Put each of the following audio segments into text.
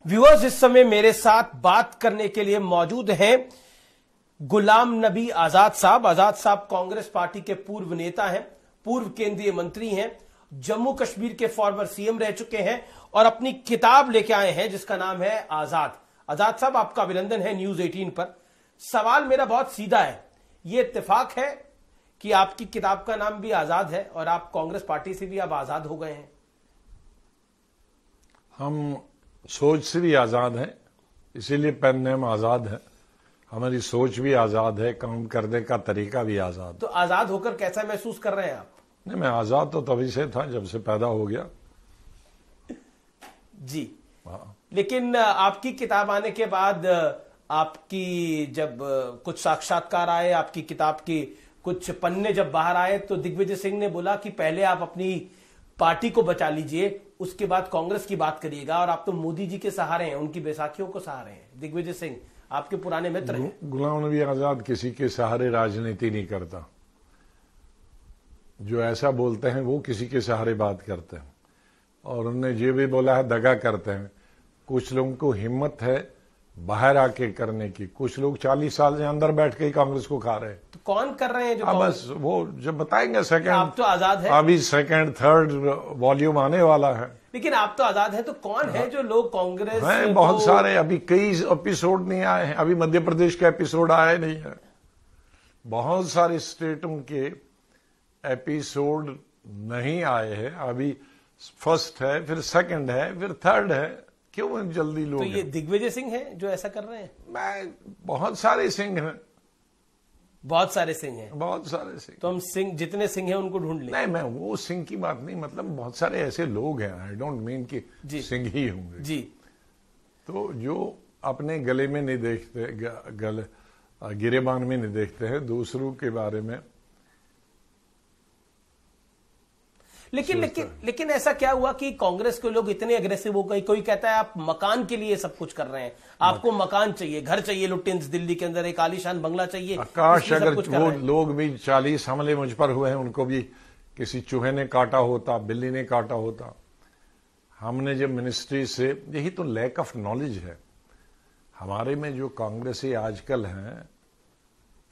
Viewers, इस समय मेरे साथ बात करने के लिए मौजूद हैं गुलाम नबी आजाद साहब। आजाद साहब कांग्रेस पार्टी के पूर्व नेता हैं, पूर्व केंद्रीय मंत्री हैं, जम्मू कश्मीर के फॉर्मर सीएम रह चुके हैं और अपनी किताब लेके आए हैं जिसका नाम है आजाद। आजाद साहब, आपका अभिनंदन है न्यूज 18 पर। सवाल मेरा बहुत सीधा है, यह इत्तेफाक है कि आपकी किताब का नाम भी आजाद है और आप कांग्रेस पार्टी से भी अब आजाद हो गए हैं? हम सोच से भी आजाद हैं, इसीलिए पेन नेम आजाद है। हमारी सोच भी आजाद है, काम करने का तरीका भी आजाद। तो आजाद होकर कैसा महसूस कर रहे हैं आप? नहीं, मैं आजाद तो तभी से था जब से पैदा हो गया जी। हाँ। लेकिन आपकी किताब आने के बाद आपकी जब कुछ साक्षात्कार आए, आपकी किताब की कुछ पन्ने जब बाहर आए तो दिग्विजय सिंह ने बोला कि पहले आप अपनी पार्टी को बचा लीजिए, उसके बाद कांग्रेस की बात करिएगा। और आप तो मोदी जी के सहारे हैं, उनकी बैसाखियों को सहारे हैं। दिग्विजय सिंह आपके पुराने मित्र हैं। गुलाम नबी आजाद किसी के सहारे राजनीति नहीं करता। जो ऐसा बोलते हैं वो किसी के सहारे बात करते हैं, और उन्होंने ये भी बोला है दगा करते हैं। कुछ लोगों को हिम्मत है बाहर आके करने की, कुछ लोग 40 साल से अंदर बैठ के ही कांग्रेस को खा रहे हैं। तो कौन कर रहे हैं? जो बस वो जब बताएंगे सेकंड। आप तो आजाद है, अभी सेकंड थर्ड वॉल्यूम आने वाला है। लेकिन आप तो आजाद है, तो कौन है जो लोग कांग्रेस हैं? बहुत सारे, अभी कई एपिसोड नहीं आए हैं। अभी मध्य प्रदेश का एपिसोड आया नहीं है। बहुत सारे स्टेटों के एपिसोड नहीं आए हैं। अभी फर्स्ट है, फिर सेकंड है, फिर थर्ड है। क्यों जल्दी लोग? तो ये दिग्विजय सिंह हैं जो ऐसा कर रहे हैं? मैं बहुत सारे सिंह हैं। बहुत सारे सिंह हैं? बहुत सारे सिंह। तो हम सिंह, जितने सिंह हैं उनको ढूंढ लें? नहीं, मैं वो सिंह की बात नहीं, मतलब बहुत सारे ऐसे लोग हैं। आई डोंट मीन कि सिंह ही होंगे जी। तो जो अपने गले में नहीं देखते, गिरेबान में नहीं देखते हैं, दूसरों के बारे में। लेकिन ऐसा क्या हुआ कि कांग्रेस के लोग इतने अग्रेसिव हो गए? कोई कहता है आप मकान के लिए सब कुछ कर रहे हैं, आपको मकान चाहिए, घर चाहिए, लुटियंस दिल्ली के अंदर एक आलीशान बंगला चाहिए। आकाश, अगर वो लोग भी 40 हमले मुझ पर हुए हैं, उनको भी किसी चूहे ने काटा होता, बिल्ली ने काटा होता। हमने जब मिनिस्ट्री से, यही तो लैक ऑफ नॉलेज है हमारे में। जो कांग्रेसी आजकल हैं,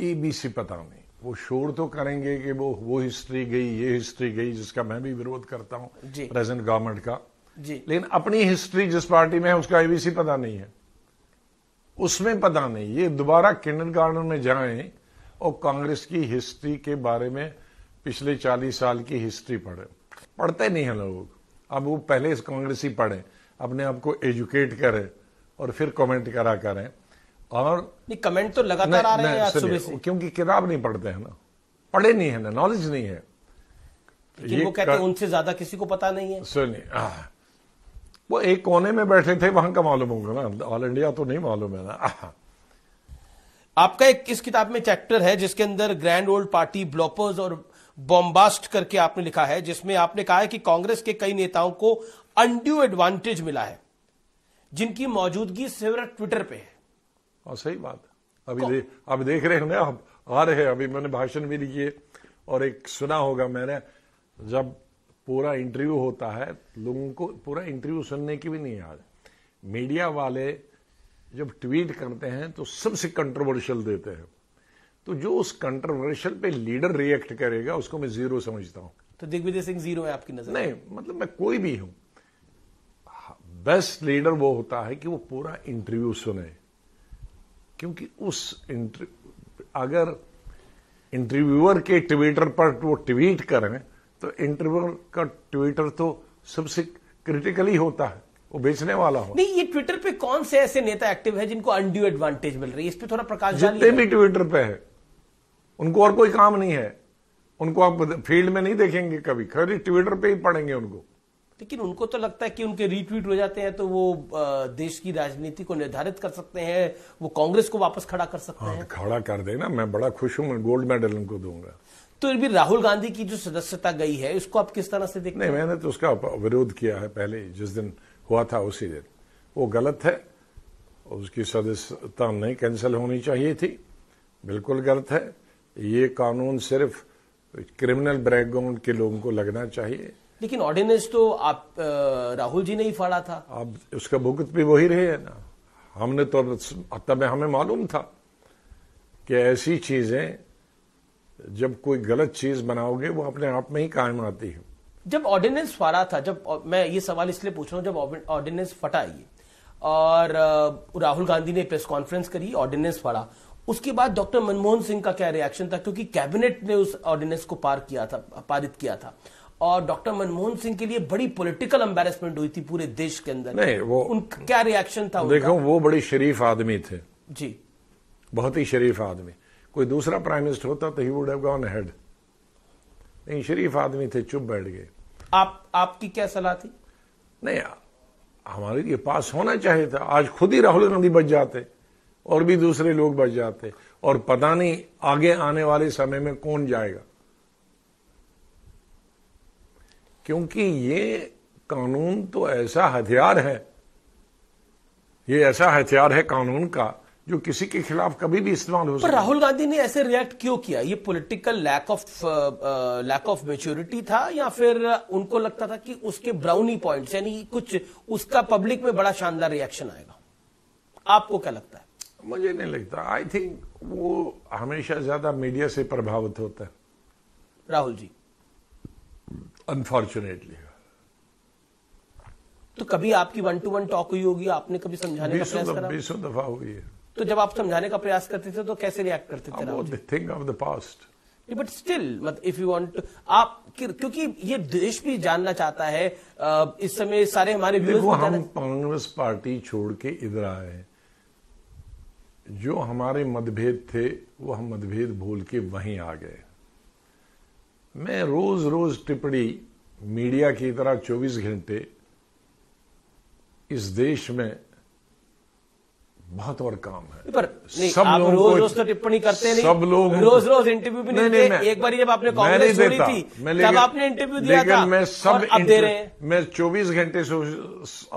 एबीसी पता नहीं। वो शोर तो करेंगे कि वो हिस्ट्री गई, ये हिस्ट्री गई, जिसका मैं भी विरोध करता हूं प्रेजेंट गवर्नमेंट का जी। लेकिन अपनी हिस्ट्री जिस पार्टी में है उसका एबीसी पता नहीं है, उसमें पता नहीं। ये दोबारा किंडरगार्टन में जाएं और कांग्रेस की हिस्ट्री के बारे में पिछले 40 साल की हिस्ट्री पढ़ते नहीं है लोग। अब वो पहले कांग्रेसी पढ़ें, अपने आप को एजुकेट करें और फिर कमेंट करा करें। और कमेंट तो लगातार आ रहे हैं आज सुबह से। क्योंकि किताब नहीं पढ़ते हैं ना, पढ़े नहीं है ना, नॉलेज नहीं है। लेकिन वो कहते हैं उनसे ज्यादा किसी को पता नहीं है। सुनिए, वो एक कोने में बैठे थे, वहां का मालूम होगा ना, ऑल इंडिया तो नहीं मालूम है ना। आपका एक इस किताब में चैप्टर है जिसके अंदर ग्रैंड ओल्ड पार्टी ब्लॉपर्स और बॉम्बास्ट करके आपने लिखा है, जिसमें आपने कहा है कि कांग्रेस के कई नेताओं को अनड्यू एडवांटेज मिला है जिनकी मौजूदगी सिर्फ ट्विटर पे है। और सही बात है। अभी देख रहे हो ना, आप आ रहे हैं, अभी मैंने भाषण भी लिखी है और एक सुना होगा मैंने, जब पूरा इंटरव्यू होता है, लोगों को पूरा इंटरव्यू सुनने की भी नहीं याद। मीडिया वाले जब ट्वीट करते हैं तो सबसे कंट्रोवर्शियल देते हैं, तो जो उस कंट्रोवर्शियल पे लीडर रिएक्ट करेगा उसको मैं जीरो समझता हूं। तो दिग्विजय सिंह जीरो है आपकी नजर? नहीं, मतलब मैं कोई भी हूं। बेस्ट लीडर वो होता है कि वो पूरा इंटरव्यू सुने, क्योंकि अगर इंटरव्यूअर के ट्विटर पर वो ट्वीट करें तो इंटरव्यूअर का ट्विटर तो सबसे क्रिटिकली होता है, वो बेचने वाला हो। नहीं, ये ट्विटर पे कौन से ऐसे नेता एक्टिव है जिनको अनड्यू एडवांटेज मिल रही है? इस पे थोड़ा प्रकाश डालिए। जितने भी ट्विटर पे है उनको और कोई काम नहीं है, उनको आप फील्ड में नहीं देखेंगे कभी, खाली ट्विटर पे ही पढ़ेंगे उनको। लेकिन उनको तो लगता है कि उनके रीट्वीट हो जाते हैं तो वो देश की राजनीति को निर्धारित कर सकते हैं, वो कांग्रेस को वापस खड़ा कर सकते हैं। खड़ा कर देना, मैं बड़ा खुश हूं, मैं गोल्ड मेडल उनको दूंगा। तो भी राहुल गांधी की जो सदस्यता गई है, उसको आप किस तरह से देखते हैं? नहीं, मैंने तो उसका विरोध किया है पहले, जिस दिन हुआ था उसी दिन। वो गलत है, उसकी सदस्यता नहीं कैंसिल होनी चाहिए थी, बिल्कुल गलत है। ये कानून सिर्फ क्रिमिनल बैकग्राउंड के लोगों को लगना चाहिए। लेकिन ऑर्डिनेंस तो आप राहुल जी ने ही फाड़ा था। अब उसका भुगत भी वही रहे है ना। हमने तो तब हमें मालूम था कि ऐसी चीजें जब कोई गलत चीज बनाओगे वो अपने आप में ही कायम आती है। जब ऑर्डिनेंस फाड़ा था, जब मैं ये सवाल इसलिए पूछ रहा हूं, जब ऑर्डिनेंस फटा ये और राहुल गांधी ने प्रेस कॉन्फ्रेंस करी, ऑर्डिनेंस फाड़ा, उसके बाद डॉक्टर मनमोहन सिंह का क्या रिएक्शन था? क्योंकि कैबिनेट ने उस ऑर्डिनेंस को पारित किया था और डॉक्टर मनमोहन सिंह के लिए बड़ी पॉलिटिकल एम्बैरेसमेंट हुई थी पूरे देश के अंदर। नहीं, वो उनका क्या रिएक्शन था? देखो, वो बड़ी शरीफ आदमी थे जी, बहुत ही शरीफ आदमी। कोई दूसरा प्राइम मिनिस्टर होता तो he would have gone ahead. नहीं, शरीफ आदमी थे, चुप बैठ गए। आपकी क्या सलाह थी? नहीं, हमारे लिए पास होना चाहिए था। आज खुद ही राहुल गांधी बच जाते और भी दूसरे लोग बच जाते, और पता नहीं आगे आने वाले समय में कौन जाएगा। क्योंकि ये कानून तो ऐसा हथियार है, ये ऐसा हथियार है कानून का जो किसी के खिलाफ कभी भी इस्तेमाल हो सकता है। पर राहुल गांधी ने ऐसे रिएक्ट क्यों किया? ये पॉलिटिकल लैक ऑफ मैच्योरिटी था, या फिर उनको लगता था कि उसके ब्राउनी पॉइंट्स, यानी कुछ उसका पब्लिक में बड़ा शानदार रिएक्शन आएगा? आपको क्या लगता है? मुझे नहीं लगता। आई थिंक वो हमेशा ज्यादा मीडिया से प्रभावित होता है, राहुल जी, अनफॉर्चुनेटली। तो कभी आपकी 1-to-1 टॉक हुई होगी, आपने कभी समझाने का प्रयास करा? 20 दफा हुई है। तो जब आप समझाने का प्रयास करते थे तो कैसे रिएक्ट करते थे Rahul ji? Think of the past. But still, मतलब इफ यू वांट, आप, क्योंकि ये देश भी जानना चाहता है इस समय, सारे हमारे देखो, हम कांग्रेस पार्टी छोड़ के इधर आए, जो हमारे मतभेद थे वो हम मतभेद भूल के वहीं आ गए। मैं रोज रोज टिप्पणी मीडिया की तरह 24 घंटे इस देश में बहुत और काम है। पर नहीं, सब आप रोज रोज तो टिप्पणी करते नहीं, सब लोग रोज रोज इंटरव्यू भी नहीं देते। एक बार जब आपने कांग्रेस छोड़ी थी तब आपने इंटरव्यू दिया था, मैं सब अब दे रहे हैं। मैं 24 घंटे से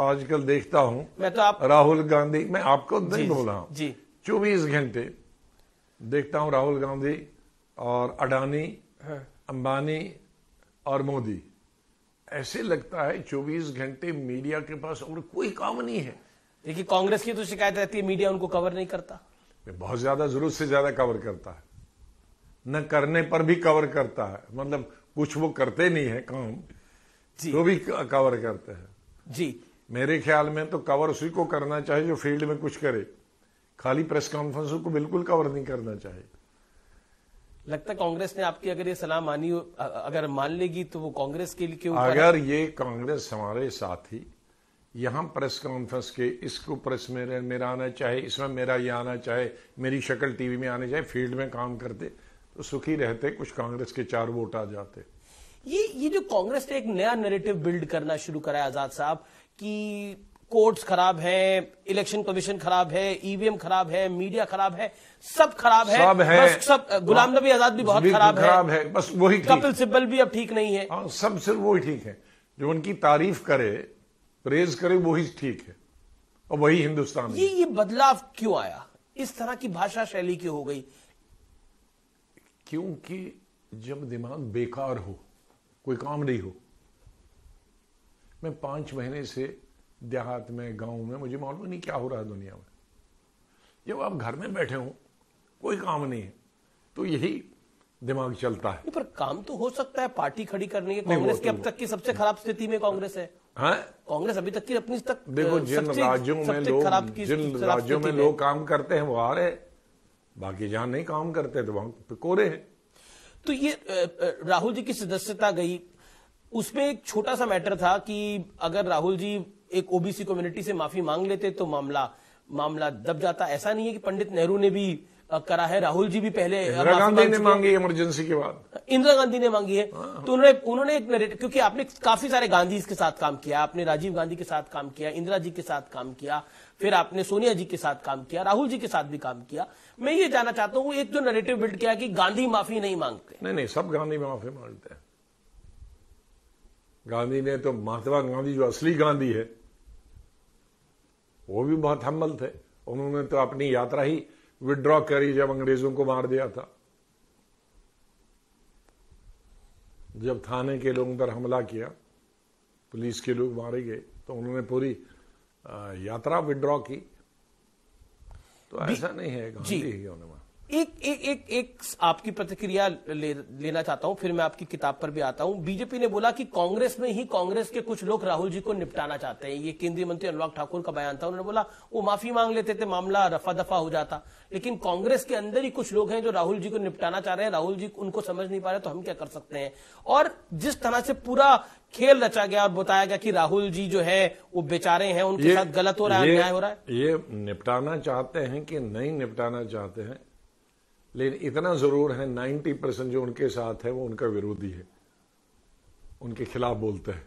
आजकल देखता हूं। मैं तो आप राहुल गांधी, मैं आपको नहीं बोल रहा हूं जी, 24 घंटे देखता हूं राहुल गांधी और अडानी, अंबानी और मोदी। ऐसे लगता है 24 घंटे मीडिया के पास और कोई काम नहीं है। देखिए, कांग्रेस की तो शिकायत रहती है मीडिया उनको कवर नहीं करता। बहुत ज्यादा, जरूरत से ज्यादा कवर करता है, न करने पर भी कवर करता है। मतलब कुछ वो करते नहीं है काम जी, तो भी कवर करते हैं जी। मेरे ख्याल में तो कवर उसी को करना चाहिए जो फील्ड में कुछ करे। खाली प्रेस कॉन्फ्रेंस को बिल्कुल कवर नहीं करना चाहिए। लगता है कांग्रेस ने आपकी अगर ये सलाह मानी, अगर मान लेगी तो वो कांग्रेस के लिए क्यों? अगर ये कांग्रेस हमारे साथी यहां प्रेस कॉन्फ्रेंस के, इसको प्रेस में मेरा आना चाहे, इसमें मेरा ये आना चाहे, मेरी शक्ल टीवी में आने चाहे, फील्ड में काम करते तो सुखी रहते, कुछ कांग्रेस के 4 वोट आ जाते। ये जो कांग्रेस ने एक नया नैरेटिव बिल्ड करना शुरू करा है आजाद साहब, कि कोर्ट्स खराब है, इलेक्शन कमीशन खराब है, ईवीएम खराब है, मीडिया खराब है, सब खराब है, बस सब, गुलाम नबी आजाद भी बहुत खराब है, बस वही, कपिल सिब्बल भी अब ठीक नहीं है। सब सिर्फ वही ठीक है। जो उनकी तारीफ करे, प्रेज करे, वही ठीक है और वही हिंदुस्तान है। ये बदलाव क्यों आया? इस तरह की भाषा शैली क्यों हो गई? क्योंकि जब दिमाग बेकार हो, कोई काम नहीं हो। मैं 5 महीने से देहात में, गांव में, मुझे मालूम नहीं क्या हो रहा है दुनिया में। जब आप घर में बैठे हो, कोई काम नहीं है, तो यही दिमाग चलता है। पर काम तो हो सकता है, पार्टी खड़ी करनी है। कांग्रेस की अब तक की सबसे खराब स्थिति में कांग्रेस है। कांग्रेस अभी तक की अपनी तक, देखो, जिन राज्यों में लोग काम करते हैं वो आ रहे, बाकी जहां नहीं काम करते तो वहां कोरे हैं। तो ये राहुल जी की सदस्यता गई, उसमें एक छोटा सा मैटर था कि अगर राहुल जी एक ओबीसी कम्युनिटी से माफी मांग लेते तो मामला दब जाता। ऐसा नहीं है कि पंडित नेहरू ने भी करा है, राहुल जी भी पहले, इंदिरा गांधी ने मांगी इमरजेंसी के बाद, इंदिरा गांधी ने मांगी है। तो उन्होंने एक, क्योंकि आपने काफी सारे गांधी के साथ काम किया, आपने राजीव गांधी के साथ काम किया, इंदिरा जी के साथ काम किया, फिर आपने सोनिया जी के साथ काम किया, राहुल जी के साथ भी काम किया। मैं ये जानना चाहता हूं, एक जो नैरेटिव बिल्ड किया कि गांधी माफी नहीं मांगते। नहीं, सब गांधी माफी मांगते हैं। गांधी ने तो, महात्मा गांधी जो असली गांधी है, वो भी बहुत हम्बल थे। उन्होंने तो अपनी यात्रा ही विड्रॉ करी जब अंग्रेजों को मार दिया था। जब थाने के लोगों पर हमला किया पुलिस के लोग मारे गए, तो उन्होंने पूरी यात्रा विड्रॉ की। तो ऐसा नहीं है, गांधी ही होने में। एक आपकी प्रतिक्रिया लेना चाहता हूं, फिर मैं आपकी किताब पर भी आता हूं। बीजेपी ने बोला कि कांग्रेस में ही कांग्रेस के कुछ लोग राहुल जी को निपटाना चाहते हैं। ये केंद्रीय मंत्री अनुराग ठाकुर का बयान था। उन्होंने बोला वो माफी मांग लेते थे, मामला रफा दफा हो जाता। लेकिन कांग्रेस के अंदर ही कुछ लोग हैं जो राहुल जी को निपटाना चाह रहे हैं। राहुल जी उनको समझ नहीं पा रहे, तो हम क्या कर सकते हैं? और जिस तरह से पूरा खेल रचा गया और बताया गया कि राहुल जी जो है वो बेचारे हैं, उनके साथ गलत हो रहा है, अन्याय हो रहा है। ये निपटाना चाहते हैं कि नहीं निपटाना चाहते हैं, लेकिन इतना जरूर है 90% जो उनके साथ है वो उनका विरोधी है, उनके खिलाफ बोलते हैं,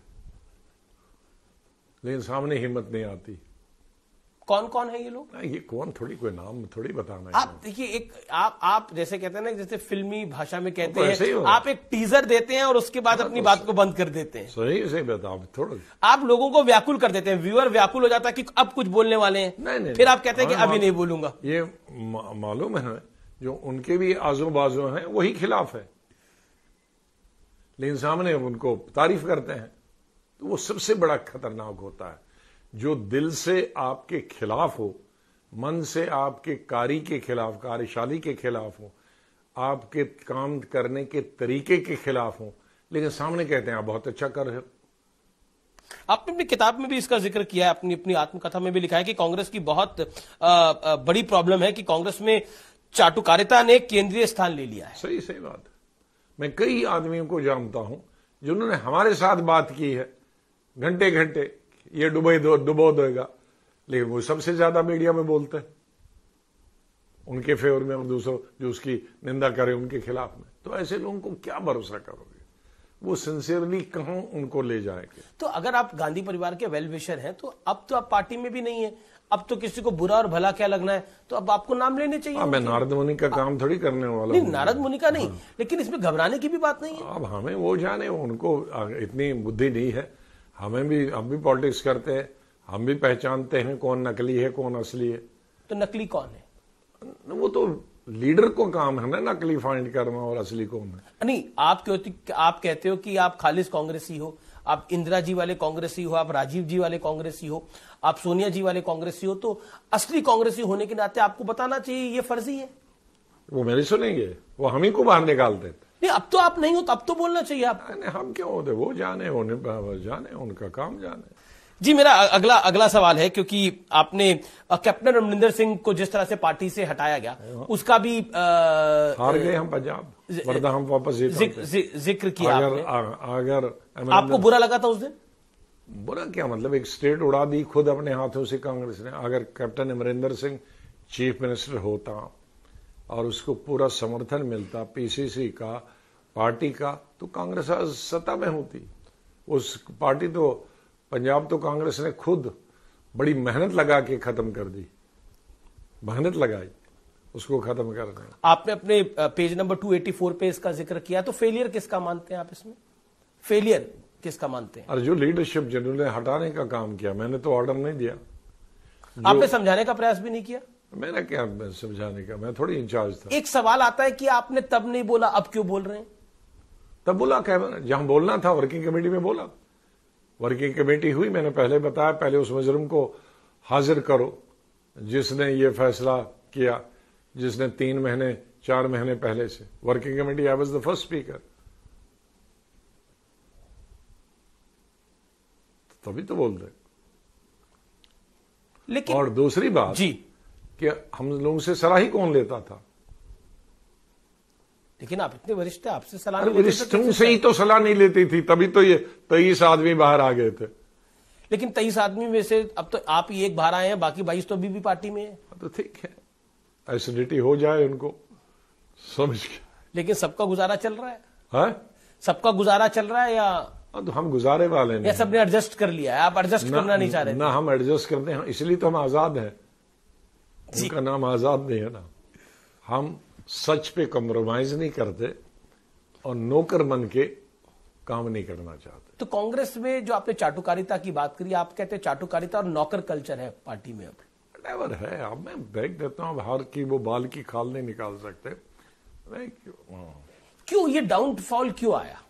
लेकिन सामने हिम्मत नहीं आती। कौन कौन है ये लोग? ये कौन, थोड़ी कोई नाम थोड़ी बताना है। आप देखिए, एक आप जैसे कहते हैं ना, जैसे फिल्मी भाषा में कहते हैं, आप एक टीजर देते हैं और उसके बाद अपनी बात को बंद कर देते हैं। सही से बताओ, थोड़ा आप लोगों को व्याकुल कर देते हैं। व्यूअर व्याकुल हो जाता है कि अब कुछ बोलने वाले हैं, नहीं, फिर आप कहते हैं कि अभी नहीं बोलूंगा। ये मालूम है जो उनके भी आजू बाजू हैं वही खिलाफ है, लेकिन सामने उनको तारीफ करते हैं, तो वो सबसे बड़ा खतरनाक होता है। जो दिल से आपके खिलाफ हो, मन से आपके कार्य के खिलाफ, कार्यशाली के खिलाफ हो, आपके काम करने के तरीके के खिलाफ हो, लेकिन सामने कहते हैं आप बहुत अच्छा कर रहे हो। आपने अपनी किताब में भी इसका जिक्र किया है, अपनी आत्मकथा में भी लिखा है कि कांग्रेस की बहुत बड़ी प्रॉब्लम है कि कांग्रेस में चाटुकारिता ने केंद्रीय स्थान ले लिया है। सही बात है। मैं कई आदमियों को जानता हूं जिन्होंने हमारे साथ बात की है, घंटे घंटे ये डुबो देगा, लेकिन वो सबसे ज्यादा मीडिया में बोलते हैं उनके फेवर में, और दूसरों जो उसकी निंदा करे उनके खिलाफ में। तो ऐसे लोगों को क्या भरोसा करोगे? वो सिंसियरली कहां उनको ले जाएंगे? तो अगर आप गांधी परिवार के वेल विशर हैं, तो अब तो आप पार्टी में भी नहीं है, अब तो किसी को बुरा और भला क्या लगना है, तो अब आपको नाम लेने चाहिए। मैं नारद मुनि का काम थोड़ी करने वाला नहीं, नारद मुनि का नहीं, लेकिन इसमें घबराने की भी बात नहीं है। अब हमें वो जाने, उनको इतनी बुद्धि नहीं है। हम भी पॉलिटिक्स करते हैं, हम भी पहचानते हैं कौन नकली है कौन असली है। तो नकली कौन है? वो तो लीडर को काम है ना नकली फाइंड करना और असली कौन है। नहीं, आप कहते हो कि आप खालिस कांग्रेसी हो, आप इंदिरा जी वाले कांग्रेसी हो, आप राजीव जी वाले कांग्रेसी हो, आप सोनिया जी वाले कांग्रेसी हो, तो असली कांग्रेसी होने के नाते आपको बताना चाहिए, ये फर्जी है। वो मेरी सुनेंगे, वो हम ही को बाहर निकाल देते। नहीं, अब तो आप नहीं हो, तो अब तो बोलना चाहिए आपको। हम क्यों होते? वो जाने उनका काम जाने। जी, मेरा अगला सवाल है, क्योंकि आपने कैप्टन अमरिंदर सिंह को जिस तरह से पार्टी से हटाया गया, उसका भी हार गए हम पंजाब, वरना हम वापस जिक्र किया। अगर आपको बुरा लगा था उस दिन? बुरा क्या, मतलब एक स्टेट उड़ा दी खुद अपने हाथों से कांग्रेस ने। अगर captain Amarinder Singh chief minister होता और उसको पूरा समर्थन मिलता पीसीसी का, पार्टी का, तो कांग्रेस आज सत्ता में होती। उस पार्टी तो पंजाब तो कांग्रेस ने खुद बड़ी मेहनत लगा के खत्म कर दी, मेहनत लगाई उसको खत्म करने। आपने अपने पेज नंबर 284 पे इसका जिक्र किया, तो फेलियर किसका मानते हैं आप इसमें? फेलियर किसका मानते हैं? और जो लीडरशिप जिन्होंने हटाने का काम किया, मैंने तो ऑर्डर नहीं दिया। आपने समझाने का प्रयास भी नहीं किया? मेरा क्या समझाने का, मैं थोड़ी इंचार्ज था। एक सवाल आता है कि आपने तब नहीं बोला, अब क्यों बोल रहे हैं? तब बोला क्या, जहां बोलना था वर्किंग कमेटी में बोला। वर्किंग कमेटी हुई, मैंने पहले बताया, पहले उस मुजरिम को हाजिर करो जिसने ये फैसला किया, जिसने 3 महीने 4 महीने पहले से। Working committee, I was the first speaker. तभी तो बोल रहे। लेकिन और दूसरी बात जी, कि हम लोगों से सलाह ही कौन लेता था? लेकिन आप इतने वरिष्ठ थे, आपसे सलाह वरिष्ठों से ही तो सलाह नहीं लेती थी, तभी तो ये 23 आदमी बाहर आ गए थे। लेकिन 23 आदमी में से अब तो आप ही एक बाहर आए हैं, बाकी 22 तो अभी भी पार्टी में है। तो ठीक है, एसिडिटी हो जाए उनको, समझ के। लेकिन सबका गुजारा चल रहा है? हाँ? सबका गुजारा चल रहा है, या तो हम गुजारे वाले नहीं? या सबने एडजस्ट कर लिया है? आप एडजस्ट करना नहीं चाह रहे? ना, हम एडजस्ट करते हैं, इसलिए तो हम आजाद हैं। उनका नाम आजाद नहीं है ना। हम सच पे कॉम्प्रोमाइज नहीं करते और नौकर बन के काम नहीं करना चाहते। तो कांग्रेस में जो आपने चाटुकारिता की बात करी, आप कहते हैं चाटुकारिता और नौकर कल्चर है पार्टी में? अब है, अब मैं देख देता हूं, हार की वो बाल की खाल नहीं निकाल सकते। क्यों ये डाउनफॉल क्यों आया?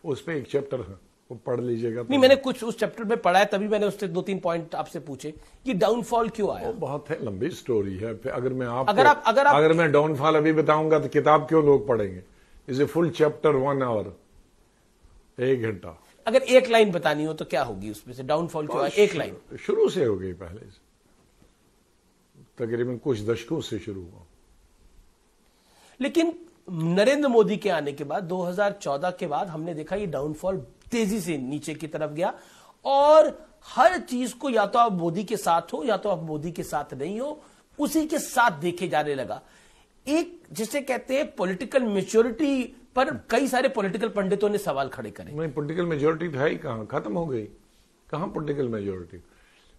उस पर एक चैप्टर है, वो पढ़ लीजिएगा। नहीं, मैंने कुछ उस चैप्टर में पढ़ा है, तभी मैंने उससे 2-3 पॉइंट आपसे पूछे कि डाउनफॉल क्यों आया। बहुत है, लंबी स्टोरी है। फिर अगर मैं डाउनफॉल अभी बताऊंगा तो किताब क्यों लोग पढ़ेंगे? Is a full chapter, 1 hour, 1 घंटा। अगर एक लाइन बतानी हो तो क्या होगी उसमें से? डाउनफॉल क्यों आया, एक लाइन। शुरू से हो गई, पहले से तकरीबन कुछ दशकों से शुरू हुआ। लेकिन नरेंद्र मोदी के आने के बाद 2014 के बाद हमने देखा ये डाउनफॉल तेजी से नीचे की तरफ गया, और हर चीज को या तो आप मोदी के साथ हो या तो आप मोदी के साथ नहीं हो, उसी के साथ देखे जाने लगा। एक जिसे कहते हैं पॉलिटिकल मैच्योरिटी पर कई सारे पॉलिटिकल पंडितों ने सवाल खड़े करे। नहीं, पॉलिटिकल मेजोरिटी है ही कहां, खत्म हो गई। कहां पॉलिटिकल मेजोरिटी?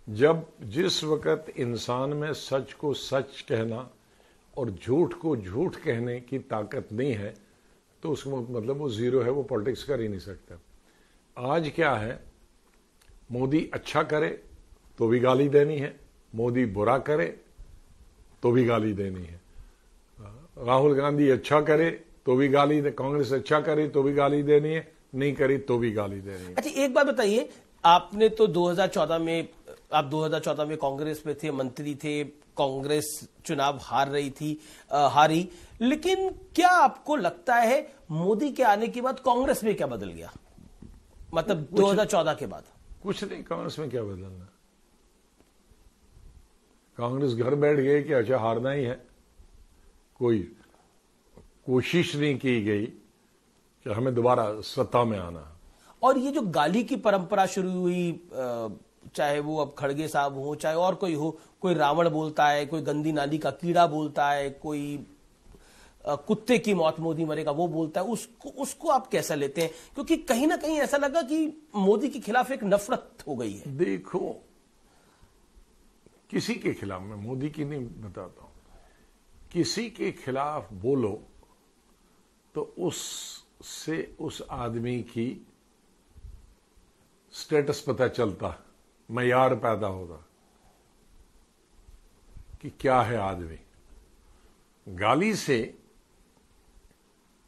जब जिस वक्त इंसान में सच को सच कहना और झूठ को झूठ कहने की ताकत नहीं है, तो उसका मतलब वो जीरो है, वो पॉलिटिक्स कर ही नहीं सकता। आज क्या है, मोदी अच्छा करे तो भी गाली देनी है, मोदी बुरा करे तो भी गाली देनी है। राहुल गांधी अच्छा करे तो भी गाली दे, कांग्रेस अच्छा करे तो भी गाली देनी है, नहीं करी तो भी गाली देनी है। अच्छा, एक बात बताइए, आपने तो 2014 में कांग्रेस में थे, मंत्री थे, कांग्रेस चुनाव हारी, लेकिन क्या आपको लगता है मोदी के आने के बाद कांग्रेस में क्या बदल गया? मतलब 2014 के बाद कुछ नहीं, कांग्रेस में क्या बदलना? कांग्रेस घर बैठ गई कि अच्छा हारना ही है। कोई कोशिश नहीं की गई कि हमें दोबारा सत्ता में आना। और ये जो गाली की परंपरा शुरू हुई, चाहे वो अब खड़गे साहब हो, चाहे और कोई हो, कोई रावण बोलता है, कोई गंदी नाली का कीड़ा बोलता है, कोई कुत्ते की मौत मोदी मरेगा वो बोलता है, उसको आप कैसा लेते हैं? क्योंकि कहीं ना कहीं ऐसा लगा कि मोदी के खिलाफ एक नफरत हो गई है। देखो, किसी के खिलाफ, मैं मोदी की नहीं बताता हूं, किसी के खिलाफ बोलो तो उससे उस आदमी की स्टेटस पता चलता, मयार पैदा होगा कि क्या है आदमी। गाली से,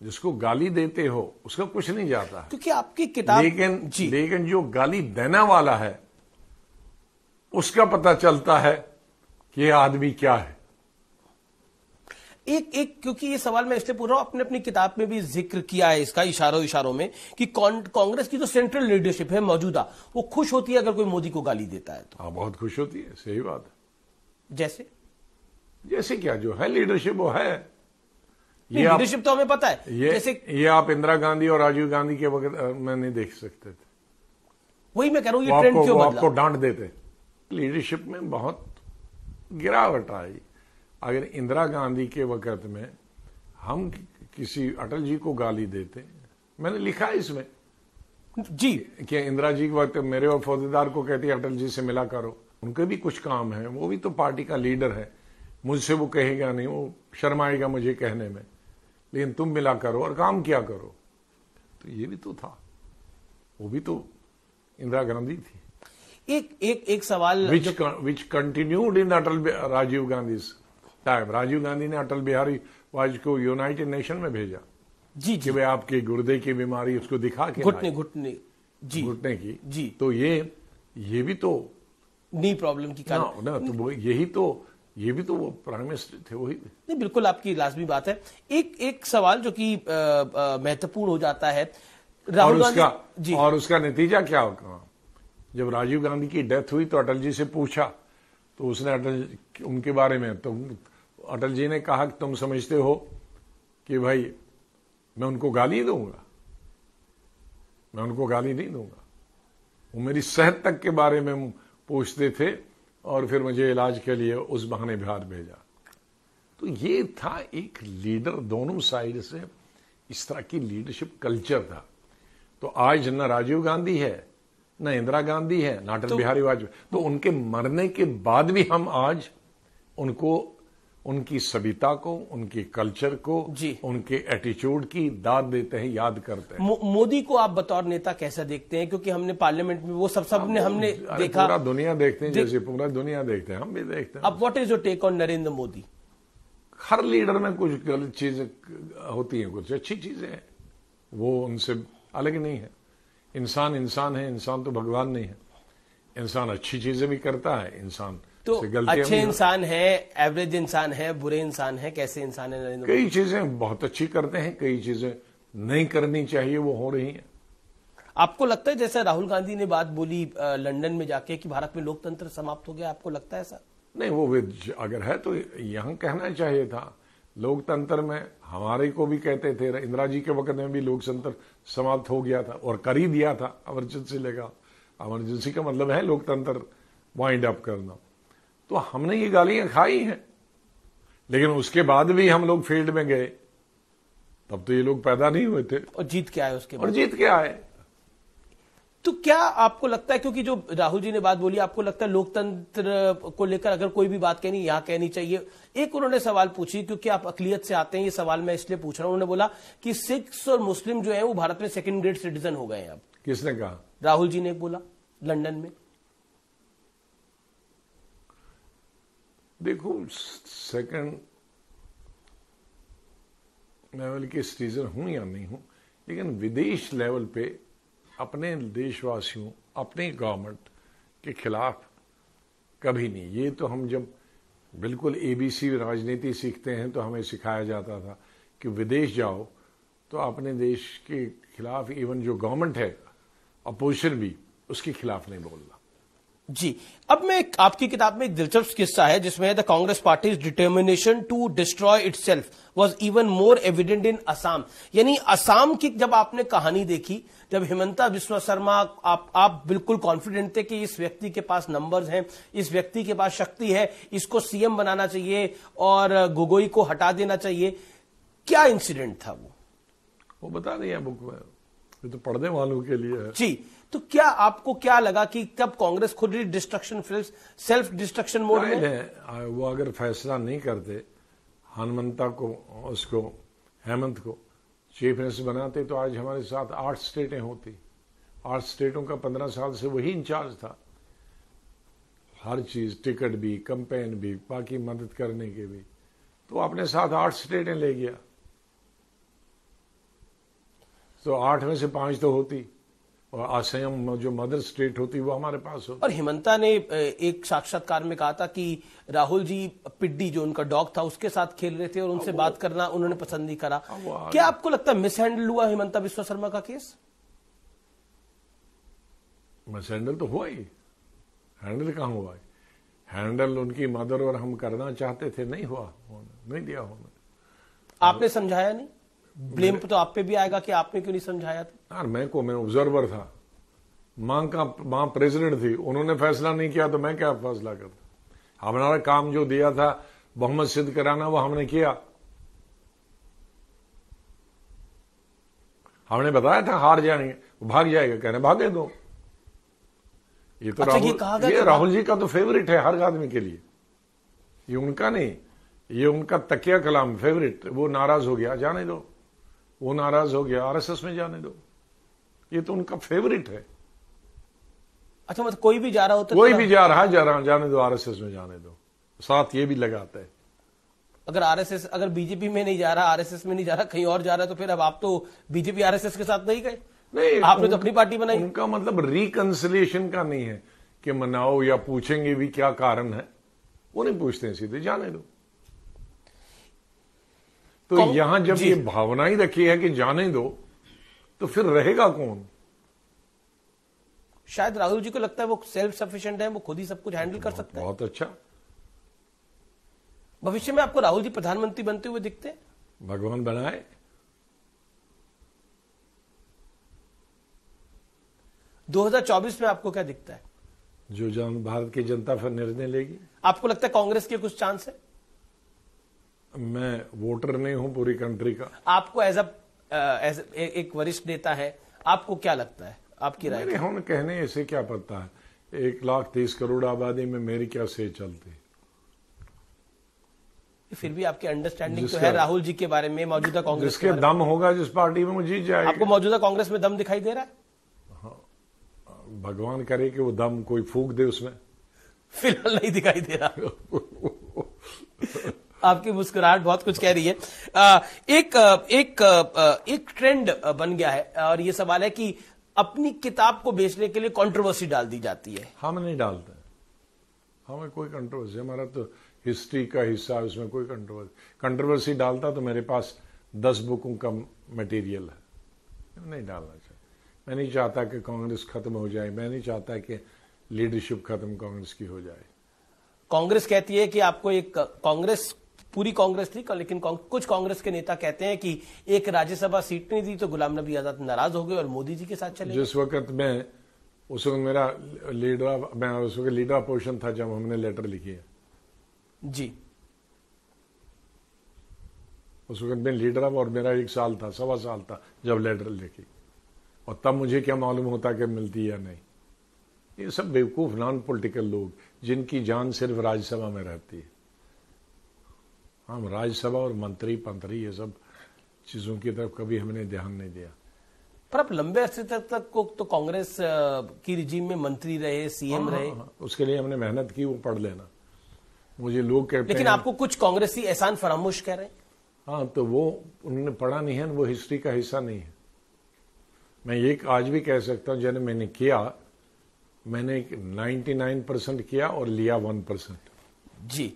जिसको गाली देते हो उसका कुछ नहीं जाता है, क्योंकि आपकी किताब, लेकिन जो गाली देने वाला है उसका पता चलता है कि यह आदमी क्या है। क्योंकि ये सवाल मैं इसलिए पूछ रहा हूं, आपने अपनी किताब में भी जिक्र किया है इसका इशारों में कि कांग्रेस की जो सेंट्रल लीडरशिप है मौजूदा, वो खुश होती है अगर कोई मोदी को गाली देता है तो। हाँ, बहुत खुश होती है, सही बात है। जैसे क्या जो है लीडरशिप वो है। ये लीडरशिप तो हमें पता है। ये आप इंदिरा गांधी और राजीव गांधी के वक्त में नहीं देख सकते थे। वही मैं कह रहा हूं, ये ट्रेंड क्यों बदला? आपको डांट देते। लीडरशिप में बहुत गिरावट आई। अगर इंदिरा गांधी के वक्त में हम किसी अटल जी को गाली देते, मैंने लिखा है इसमें जी कि इंदिरा जी के वक्त मेरे और फौजदार को कहती अटल जी से मिला करो, उनके भी कुछ काम है, वो भी तो पार्टी का लीडर है, मुझसे वो कहेगा नहीं, वो शर्माएगा मुझे कहने में, लेकिन तुम मिला करो और काम किया करो। तो ये भी तो था, वो भी तो इंदिरा गांधी थी। एक सवाल which continued in Atal Rajiv Gandhi time. Rajiv Gandhi ने अटल बिहारी वाजपेयी को यूनाइटेड नेशन में भेजा जी कि वे आपके गुर्दे की बीमारी उसको दिखा के घुटने की जी। तो ये भी तो नी प्रॉब्लम की कारण ना, तो ये भी तो वो प्राइम मिनिस्टर थे, वही नहीं। बिल्कुल आपकी लाजमी बात है। एक सवाल जो कि महत्वपूर्ण हो जाता है, राहुल गांधी और उसका नतीजा क्या होगा? जब राजीव गांधी की डेथ हुई तो अटल जी से पूछा, तो उसने उनके बारे में अटल जी ने कहा कि तुम समझते हो कि भाई मैं उनको गाली दूंगा? मैं उनको गाली नहीं दूंगा। वो मेरी सेहत तक के बारे में पूछते थे और फिर मुझे इलाज के लिए उस बहाने बिहार भेजा। तो ये था एक लीडर, दोनों साइड से इस तरह की लीडरशिप कल्चर था। तो आज न राजीव गांधी है, न इंदिरा गांधी है, न अटल बिहारी वाजपेयी। तो उनके मरने के बाद भी हम आज उनको, उनकी सभ्यता को, उनके कल्चर को, उनके एटीट्यूड की दाद देते हैं, याद करते हैं। मोदी को आप बतौर नेता कैसा देखते हैं? क्योंकि हमने पार्लियामेंट में वो सबने हमने देखा, पूरा दुनिया देखते हैं, जैसे पूरा दुनिया देखते हैं, हम भी देखते हैं। अब what is your take on Narendra Modi? हर लीडर में कुछ गलत चीजें होती हैं, कुछ अच्छी चीजें हैं, वो उनसे अलग नहीं है। इंसान इंसान है, इंसान तो भगवान नहीं है। इंसान अच्छी चीजें भी करता है, इंसान तो से गलतियां अच्छे भी इंसान है, एवरेज इंसान है, बुरे इंसान है, कैसे इंसान है नरेंद्र मोदी? कई चीजें बहुत अच्छी करते हैं, कई चीजें नहीं करनी चाहिए वो हो रही हैं। आपको लगता है जैसे राहुल गांधी ने बात बोली लंदन में जाके कि भारत में लोकतंत्र समाप्त हो गया, आपको लगता है ऐसा? नहीं, वो अगर है तो यहां कहना चाहिए था। लोकतंत्र में हमारे को भी कहते थे, इंदिरा जी के वक्त में भी लोकतंत्र समाप्त हो गया था और कर ही दिया था इमरजेंसी लगा। इमरजेंसी का मतलब है लोकतंत्र वाइंड अप करना। तो हमने ये गालियां खाई हैं, लेकिन उसके बाद भी हम लोग फील्ड में गए, तब तो ये लोग पैदा नहीं हुए थे। और जीत के आए उसके बाद। और जीत के आए। तो क्या आपको लगता है, क्योंकि जो राहुल जी ने बात बोली, आपको लगता है लोकतंत्र को लेकर अगर कोई भी बात कहनी यहां कहनी चाहिए? एक उन्होंने सवाल पूछी, क्योंकि आप अकलियत से आते हैं, ये सवाल मैं इसलिए पूछ रहा हूं। उन्होंने बोला कि सिख्स और मुस्लिम जो है वो भारत में सेकंड ग्रेड सिटीजन हो गए हैं अब। किसने कहा? राहुल जी ने बोला लंदन में। देखो, सेकंड लेवल के सिटीजन हूं या नहीं हूं, लेकिन विदेश लेवल पे अपने देशवासियों, अपने गवर्नमेंट के खिलाफ कभी नहीं। ये तो हम जब बिल्कुल एबीसी राजनीति सीखते हैं तो हमें सिखाया जाता था कि विदेश जाओ तो अपने देश के खिलाफ, इवन जो गवर्नमेंट है अपोजिशन भी, उसके खिलाफ नहीं बोलना। जी, अब मैं आपकी किताब में एक दिलचस्प किस्सा है जिसमें the Congress party determination to destroy itself was even more evident in Assam. यानी असम की जब आपने कहानी देखी, जब हिमंता बिस्वा शर्मा, आप बिल्कुल कॉन्फिडेंट थे कि इस व्यक्ति के पास नंबर्स हैं, इस व्यक्ति के पास शक्ति है, इसको सीएम बनाना चाहिए और गोगोई को हटा देना चाहिए। क्या इंसिडेंट था वो बता दिया बुक में, ये तो पढ़ने वालों के लिए है। जी, तो क्या आपको क्या लगा कि कब कांग्रेस खुद ही डिस्ट्रक्शन सेल्फ डिस्ट्रक्शन मोड में है? वो अगर फैसला नहीं करते, हनुमंता को, उसको हेमंत को चीफ मिनिस्टर बनाते, तो आज हमारे साथ 8 स्टेटें होती। 8 स्टेटों का 15 साल से वही इंचार्ज था। हर चीज, टिकट भी, कैंपेन भी, बाकी मदद करने के भी, तो अपने साथ 8 स्टेटें ले गया। तो 8 में से 5 तो होती, और असम जो मदर स्टेट होती वो हमारे पास होती। और हिमंता ने एक साक्षात्कार में कहा था कि राहुल जी पिड्डी जो उनका डॉग था उसके साथ खेल रहे थे और उनसे बात करना उन्होंने पसंद नहीं करा। क्या आपको लगता है मिस हैंडल हुआ हिमंता बिस्वा शर्मा का केस? मिस हैंडल तो हुआ ही, हैंडल कहां हुआ है? हैंडल उनकी मदर और हम करना चाहते थे, नहीं हुआ, नहीं दिया होने। आपने समझाया नहीं? ब्लेम तो आप पे भी आएगा कि आपने क्यों नहीं समझाया था? यार मैं ऑब्जर्वर था, मां प्रेसिडेंट थी, उन्होंने फैसला नहीं किया तो मैं क्या फैसला करता? हमारा काम जो दिया था बहुमत सिद्ध कराना, वो हमने किया। हमने बताया था हार जाएंगे, वो भाग जाएगा, कहने भागे दो। ये तो राहुल जी का तो फेवरेट है हर आदमी के लिए, ये उनका नहीं, ये उनका तकिया कलाम फेवरेट। वो नाराज हो गया, जाने दो, वो नाराज हो गया, आरएसएस में जाने दो, ये तो उनका फेवरेट है। अच्छा, मतलब कोई भी जा रहा होता, कोई भी जा रहा, जाने दो, आरएसएस में जाने दो। साथ ये भी लगाता है, अगर आरएसएस, अगर बीजेपी में नहीं जा रहा, आरएसएस में नहीं जा रहा, कहीं और जा रहा है, तो फिर अब आप तो बीजेपी आरएसएस के साथ नहीं गए? नहीं, आपने तो अपनी पार्टी बनाई। उनका मतलब रिकंसिलिएशन का नहीं है कि मनाओ या पूछेंगे भी क्या कारण है, वो नहीं पूछते हैं, सीधे जाने दो। तो यहां जब ये भावना ही रखी है कि जाने दो, तो फिर रहेगा कौन? शायद राहुल जी को लगता है वो सेल्फ सफिशिएंट है, वो खुद ही सब कुछ हैंडल कर सकते हैं। बहुत अच्छा। भविष्य में आपको राहुल जी प्रधानमंत्री बनते हुए दिखते हैं? भगवान बनाए। 2024 में आपको क्या दिखता है? जो भारत की जनता फिर निर्णय लेगी। आपको लगता है कांग्रेस के कुछ चांस है? मैं वोटर नहीं हूं पूरी कंट्री का। आपको एज एक वरिष्ठ नेता है, आपको क्या लगता है, आपकी राय? हम कहने ऐसे क्या पड़ता है, 1,30 करोड़ आबादी में मेरी क्या सेहत चलती? फिर भी आपकी अंडरस्टैंडिंग तो है राहुल जी के बारे में, मौजूदा कांग्रेस जिसके दम होगा जिस पार्टी में वो जीत जाएगा। आपको मौजूदा कांग्रेस में दम दिखाई दे रहा है? हाँ, भगवान करे कि वो दम कोई फूंक दे उसमें। फिलहाल नहीं दिखाई दे रहा। आपकी मुस्कुराहट बहुत कुछ कह रही है। एक ट्रेंड बन गया है और ये सवाल है कि अपनी किताब को बेचने के लिए कंट्रोवर्सी डाल दी जाती है। हम नहीं डालते, हमें कोई कंट्रोवर्सी, हमारा तो हिस्ट्री का हिस्सा है, उसमें कोई कंट्रोवर्सी डालता तो मेरे पास 10 बुकों का मटेरियल है, नहीं डालना चाहिए। मैं नहीं चाहता कि कांग्रेस खत्म हो जाए, मैं नहीं चाहता कि लीडरशिप खत्म कांग्रेस की हो जाए। कांग्रेस कहती है कि आपको एक कांग्रेस, पूरी कांग्रेस थी, लेकिन कुछ कांग्रेस के नेता कहते हैं कि एक राज्यसभा सीट नहीं दी तो गुलाम नबी आजाद नाराज हो गए और मोदी जी के साथ चले गए। जिस वक्त मैं, उस वक्त मेरा लीडर अपोजिशन था जब हमने लेटर लिखी है जी, उस वक्त मैं लीडर और मेरा 1 साल था, 1.25 साल था जब लेटर लिखी, और तब मुझे क्या मालूम होता कि मिलती या नहीं। ये सब बेवकूफ नॉन पॉलिटिकल लोग जिनकी जान सिर्फ राज्यसभा में रहती है। हम राज्यसभा और मंत्री पंत्री ये सब चीजों की तरफ कभी हमने ध्यान नहीं दिया। पर आप लंबे अरसे तक को तो कांग्रेस की रिजीम में मंत्री रहे, सीएम रहे। उसके लिए हमने मेहनत की, वो पढ़ लेना। मुझे लोग कहते हैं, लेकिन आपको कुछ कांग्रेसी एहसान फरामोश कह रहे हैं। हाँ, तो वो उन्होंने पढ़ा नहीं है, वो हिस्ट्री का हिस्सा नहीं है। मैं ये आज भी कह सकता हूं, जब मैंने किया, मैंने 99% किया और लिया 1%। जी,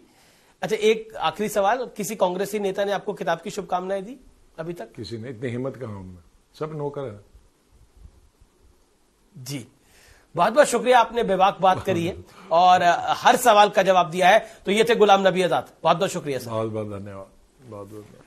अच्छा, एक आखिरी सवाल, किसी कांग्रेसी नेता ने आपको किताब की शुभकामनाएं दी अभी तक? किसी ने, इतनी हिम्मत कहां हूं मैं, सब नौकर है। जी, बहुत बहुत शुक्रिया, आपने बेबाक बात करी है और हर सवाल का जवाब दिया है। तो ये थे गुलाम नबी आजाद, बहुत बहुत शुक्रिया सर। बहुत बहुत धन्यवाद, बहुत बहुत।